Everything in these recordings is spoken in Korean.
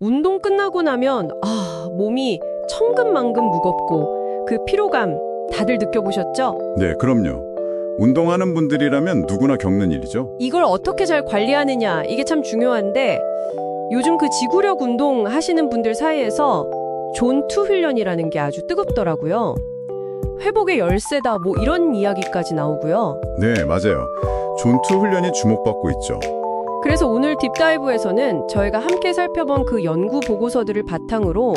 운동 끝나고 나면 몸이 천근만근 무겁고 그 피로감 다들 느껴보셨죠? 네, 그럼요. 운동하는 분들이라면 누구나 겪는 일이죠. 이걸 어떻게 잘 관리하느냐 이게 참 중요한데 요즘 그 지구력 운동 하시는 분들 사이에서 존2 훈련이라는 게 아주 뜨겁더라고요. 회복의 열쇠다 뭐 이런 이야기까지 나오고요. 네, 맞아요. 존2 훈련이 주목받고 있죠. 그래서 오늘 딥다이브에서는 저희가 함께 살펴본 그 연구 보고서들을 바탕으로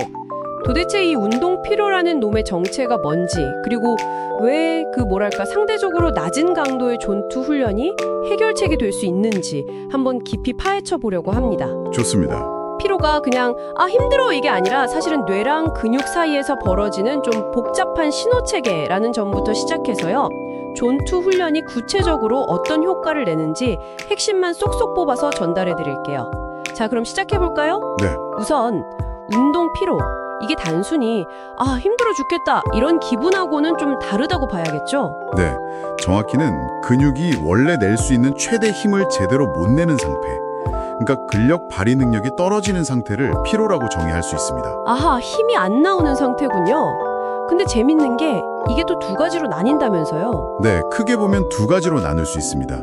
도대체 이 운동 피로라는 놈의 정체가 뭔지, 그리고 왜 상대적으로 낮은 강도의 존2 훈련이 해결책이 될 수 있는지 한번 깊이 파헤쳐 보려고 합니다. 좋습니다. 피로가 그냥 힘들어 이게 아니라 사실은 뇌랑 근육 사이에서 벌어지는 좀 복잡한 신호체계라는 점부터 시작해서요. 존2 훈련이 구체적으로 어떤 효과를 내는지 핵심만 쏙쏙 뽑아서 전달해 드릴게요. 자, 그럼 시작해 볼까요? 네. 우선 운동 피로. 이게 단순히 힘들어 죽겠다 이런 기분하고는 좀 다르다고 봐야겠죠? 네, 정확히는 근육이 원래 낼 수 있는 최대 힘을 제대로 못 내는 상태. 그러니까 근력 발휘 능력이 떨어지는 상태를 피로라고 정의할 수 있습니다. 아하, 힘이 안 나오는 상태군요. 근데 재밌는 게 이게 또 두 가지로 나뉜다면서요? 네, 크게 보면 두 가지로 나눌 수 있습니다.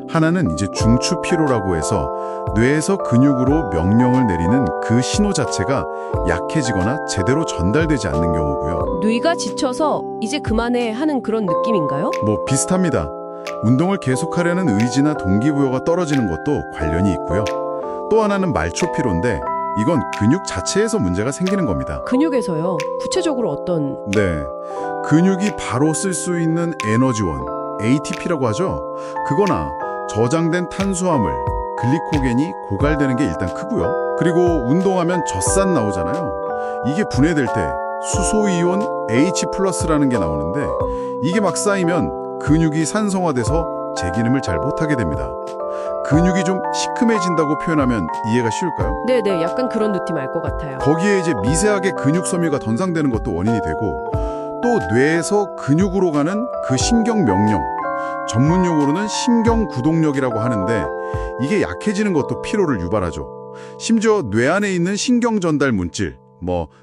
하나는 이제 중추 피로라고 해서 뇌에서 근육으로 명령을 내리는 그 신호 자체가 약해지거나 제대로 전달되지 않는 경우고요. 뇌가 지쳐서 이제 그만해 하는 그런 느낌인가요? 뭐 비슷합니다. 운동을 계속하려는 의지나 동기부여가 떨어지는 것도 관련이 있고요. 또 하나는 말초 피로인데 이건 근육 자체에서 문제가 생기는 겁니다. 근육에서요? 구체적으로 어떤? 네, 근육이 바로 쓸 수 있는 에너지원, ATP라고 하죠. 그거나 저장된 탄수화물, 글리코겐이 고갈되는 게 일단 크고요. 그리고 운동하면 젖산 나오잖아요. 이게 분해될 때 수소이온 H+라는 게 나오는데 이게 막 쌓이면 근육이 산성화돼서 제 기능을 잘 못하게 됩니다. 근육이 좀 시큼해진다고 표현하면 이해가 쉬울까요? 네네, 약간 그런 느낌 알 것 같아요. 거기에 이제 미세하게 근육 섬유가 손상되는 것도 원인이 되고 또 뇌에서 근육으로 가는 그 신경 명령, 전문 용어로는 신경구동력이라고 하는데 이게 약해지는 것도 피로를 유발하죠. 심지어 뇌 안에 있는 신경 전달 물질,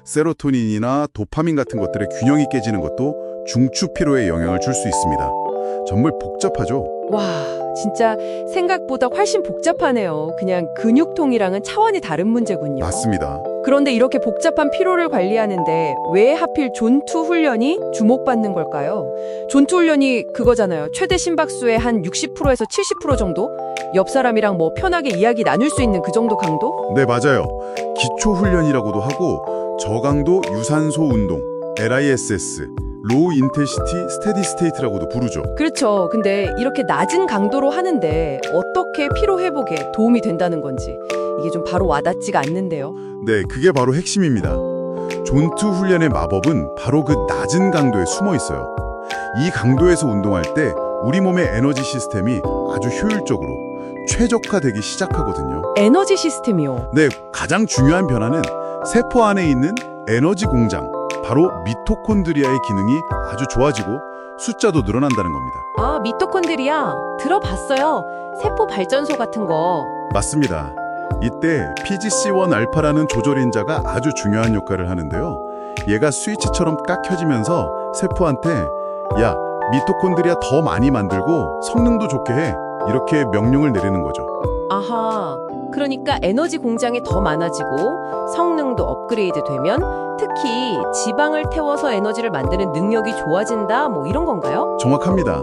세로토닌이나 도파민 같은 것들의 균형이 깨지는 것도 중추 피로에 영향을 줄 수 있습니다. 정말 복잡하죠? 와, 진짜 생각보다 훨씬 복잡하네요. 그냥 근육통이랑은 차원이 다른 문제군요. 맞습니다. 그런데 이렇게 복잡한 피로를 관리하는데 왜 하필 존2 훈련이 주목받는 걸까요? 존2 훈련이 그거잖아요. 최대 심박수의 한 60%에서 70% 정도? 옆 사람이랑 편하게 이야기 나눌 수 있는 그 정도 강도? 네, 맞아요. 기초훈련이라고도 하고 저강도 유산소 운동, LISS, 로우 인텐시티 스테디 스테이트라고도 부르죠. 그렇죠. 근데 이렇게 낮은 강도로 하는데 어떻게 피로 회복에 도움이 된다는 건지 이게 좀 바로 와닿지가 않는데요. 네, 그게 바로 핵심입니다. 존2 훈련의 마법은 바로 그 낮은 강도에 숨어 있어요. 이 강도에서 운동할 때 우리 몸의 에너지 시스템이 아주 효율적으로 최적화되기 시작하거든요. 에너지 시스템이요. 네, 가장 중요한 변화는 세포 안에 있는 에너지 공장, 바로 미토콘드리아의 기능이 아주 좋아지고 숫자도 늘어난다는 겁니다. 미토콘드리아 들어봤어요. 세포 발전소 같은 거. 맞습니다. 이때 PGC1알파라는 조절인자가 아주 중요한 역할을 하는데요. 얘가 스위치처럼 딱 켜지면서 세포한테 야, 미토콘드리아 더 많이 만들고 성능도 좋게 해. 이렇게 명령을 내리는 거죠. 아하, 그러니까 에너지 공장이 더 많아지고 성능도 업그레이드 되면 특히 지방을 태워서 에너지를 만드는 능력이 좋아진다 이런 건가요? 정확합니다.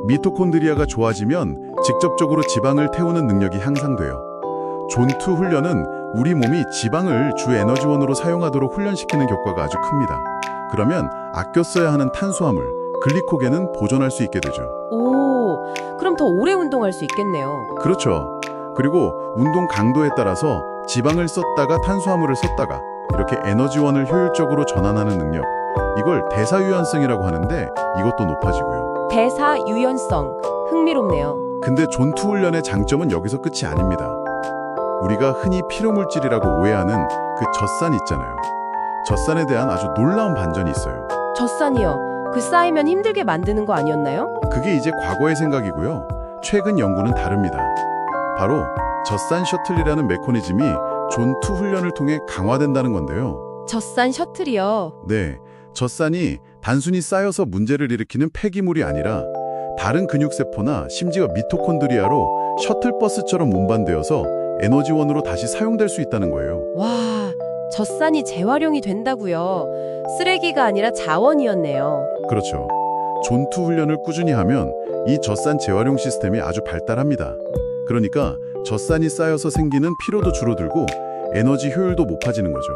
미토콘드리아가 좋아지면 직접적으로 지방을 태우는 능력이 향상돼요. 존2 훈련은 우리 몸이 지방을 주 에너지원으로 사용하도록 훈련시키는 효과가 아주 큽니다. 그러면 아껴 써야 하는 탄수화물, 글리코겐은 보존할 수 있게 되죠. 오, 그럼 더 오래 운동할 수 있겠네요. 그렇죠. 그리고 운동 강도에 따라서 지방을 썼다가 탄수화물을 썼다가 이렇게 에너지원을 효율적으로 전환하는 능력, 이걸 대사유연성이라고 하는데 이것도 높아지고요. 대사유연성, 흥미롭네요. 근데 존2 훈련의 장점은 여기서 끝이 아닙니다. 우리가 흔히 피로물질이라고 오해하는 그 젖산 있잖아요. 젖산에 대한 아주 놀라운 반전이 있어요. 젖산이요. 그 쌓이면 힘들게 만드는 거 아니었나요? 그게 이제 과거의 생각이고요. 최근 연구는 다릅니다. 바로 젖산 셔틀이라는 메커니즘이 존투 훈련을 통해 강화된다는 건데요. 젖산 셔틀이요. 네, 젖산이 단순히 쌓여서 문제를 일으키는 폐기물이 아니라 다른 근육세포나 심지어 미토콘드리아로 셔틀버스처럼 운반되어서 에너지원으로 다시 사용될 수 있다는 거예요. 와, 젖산이 재활용이 된다고요. 쓰레기가 아니라 자원이었네요. 그렇죠. 존투 훈련을 꾸준히 하면 이 젖산 재활용 시스템이 아주 발달합니다. 그러니까 젖산이 쌓여서 생기는 피로도 줄어들고 에너지 효율도 높아지는 거죠.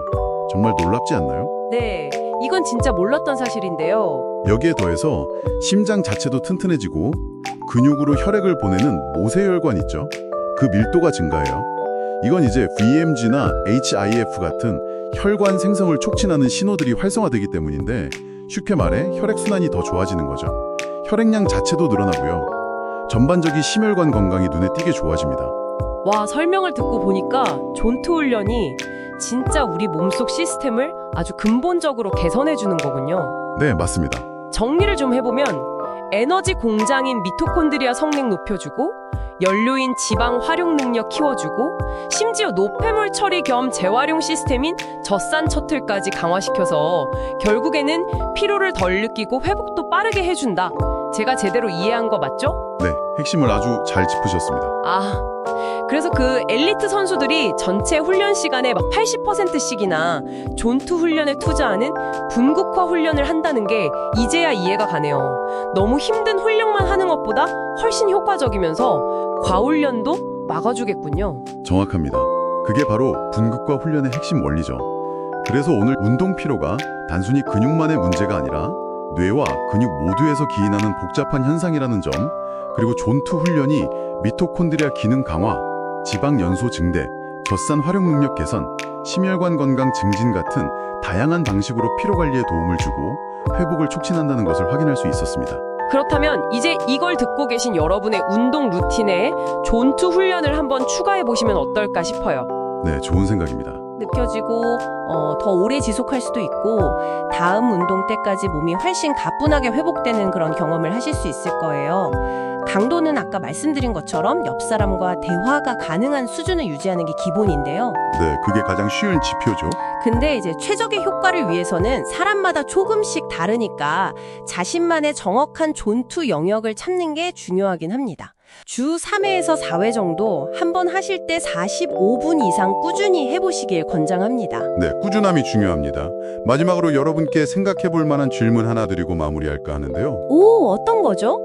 정말 놀랍지 않나요? 네, 이건 진짜 몰랐던 사실인데요. 여기에 더해서 심장 자체도 튼튼해지고 근육으로 혈액을 보내는 모세혈관 있죠? 그 밀도가 증가해요. 이건 이제 VMG나 HIF 같은 혈관 생성을 촉진하는 신호들이 활성화되기 때문인데 쉽게 말해 혈액순환이 더 좋아지는 거죠. 혈액량 자체도 늘어나고요. 전반적인 심혈관 건강이 눈에 띄게 좋아집니다. 와, 설명을 듣고 보니까 존투 훈련이 진짜 우리 몸속 시스템을 아주 근본적으로 개선해 주는 거군요. 네, 맞습니다. 정리를 좀 해보면 에너지 공장인 미토콘드리아 성능 높여주고 연료인 지방 활용 능력 키워주고 심지어 노폐물 처리 겸 재활용 시스템인 젖산 셔틀까지 강화시켜서 결국에는 피로를 덜 느끼고 회복도 빠르게 해준다. 제가 제대로 이해한 거 맞죠? 네, 핵심을 아주 잘 짚으셨습니다. 그래서 그 엘리트 선수들이 전체 훈련 시간의 막 80%씩이나 존투 훈련에 투자하는 분극화 훈련을 한다는 게 이제야 이해가 가네요. 너무 힘든 훈련만 하는 것보다 훨씬 효과적이면서 과훈련도 막아주겠군요. 정확합니다. 그게 바로 분극과 훈련의 핵심 원리죠. 그래서 오늘 운동 피로가 단순히 근육만의 문제가 아니라 뇌와 근육 모두에서 기인하는 복잡한 현상이라는 점, 그리고 존투 훈련이 미토콘드리아 기능 강화, 지방 연소 증대, 젖산 활용 능력 개선, 심혈관 건강 증진 같은 다양한 방식으로 피로 관리에 도움을 주고 회복을 촉진한다는 것을 확인할 수 있었습니다. 그렇다면 이제 이걸 듣고 계신 여러분의 운동 루틴에 존투 훈련을 한번 추가해 보시면 어떨까 싶어요. 네, 좋은 생각입니다. 느껴지고 더 오래 지속할 수도 있고 다음 운동 때까지 몸이 훨씬 가뿐하게 회복되는 그런 경험을 하실 수 있을 거예요. 강도는 아까 말씀드린 것처럼 옆 사람과 대화가 가능한 수준을 유지하는 게 기본인데요. 네, 그게 가장 쉬운 지표죠. 근데 이제 최적의 효과를 위해서는 사람마다 조금씩 다르니까 자신만의 정확한 존투 영역을 찾는 게 중요하긴 합니다. 주 3회에서 4회 정도 한 번 하실 때 45분 이상 꾸준히 해보시길 권장합니다. 네, 꾸준함이 중요합니다. 마지막으로 여러분께 생각해 볼 만한 질문 하나 드리고 마무리할까 하는데요. 오, 어떤 거죠?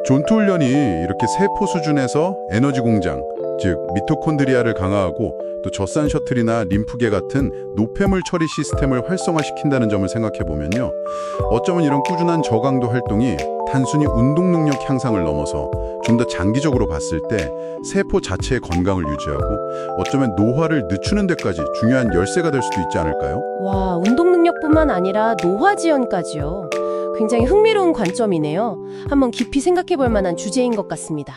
존투 훈련이 이렇게 세포 수준에서 에너지 공장, 즉 미토콘드리아를 강화하고 또 젖산 셔틀이나 림프계 같은 노폐물 처리 시스템을 활성화시킨다는 점을 생각해 보면요. 어쩌면 이런 꾸준한 저강도 활동이 단순히 운동 능력 향상을 넘어서 좀 더 장기적으로 봤을 때 세포 자체의 건강을 유지하고 어쩌면 노화를 늦추는 데까지 중요한 열쇠가 될 수도 있지 않을까요? 와, 운동 능력뿐만 아니라 노화 지연까지요. 굉장히 흥미로운 관점이네요. 한번 깊이 생각해 볼 만한 주제인 것 같습니다.